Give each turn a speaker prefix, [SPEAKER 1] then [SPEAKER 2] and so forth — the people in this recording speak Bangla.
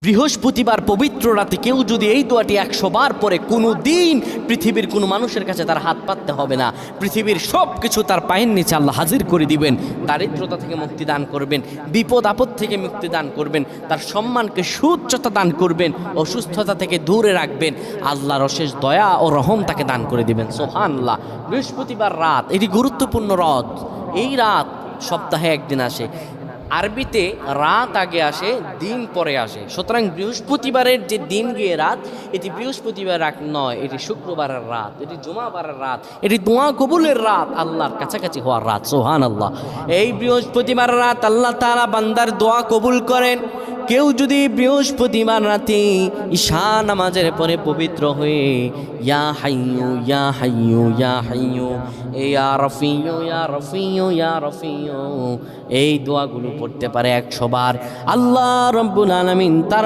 [SPEAKER 1] বৃহস্পতিবার পবিত্র রাতে কেউ যদি এই দোয়াটি 100 বার পরে কোনো দিন পৃথিবীর কোনো মানুষের কাছে তার হাত পাততে হবে না। পৃথিবীর সব কিছু তার পায়ের নিচে আল্লাহ হাজির করে দিবেন। দারিদ্রতা থেকে মুক্তি দান করবেন, বিপদ আপদ থেকে মুক্তি দান করবেন, তার সম্মানকে সুউচ্চতা দান করবেন, অসুস্থতা থেকে দূরে রাখবেন। আল্লাহর অশেষ দয়া ও রহম তাকে দান করে দিবেন। সুবহানাল্লাহ। বৃহস্পতিবার রাত এটি গুরুত্বপূর্ণ রাত। এই রাত সপ্তাহে একদিন আসে। আরবিতে রাত আগে আসে, দিন পরে আসে। সুতরাং বৃহস্পতিবারের যে দিন গিয়ে রাত, এটি বৃহস্পতিবার রাত নয়, এটি শুক্রবারের রাত, এটি জুমাবারের রাত, এটি দোয়া কবুলের রাত, আল্লাহর কাছাকাছি হওয়ার রাত। সুবহানাল্লাহ। এই বৃহস্পতিবার রাত আল্লাহ তাআলা বান্দার দোয়া কবুল করেন। কেউ যদি বৃহস্পতিবার রাতে ঈশা নামাজের পরে পবিত্র হয়ে ইয়া হাইয়ু ইয়া হাইয়ু ইয়া হাইয়ু ইয়া রফিয়ু ইয়া রফিয়ু ইয়া রফিয়ু এই দোয়াগুলো পড়তে পারে 100 বার, আল্লাহ রাব্বুল আলামিন তার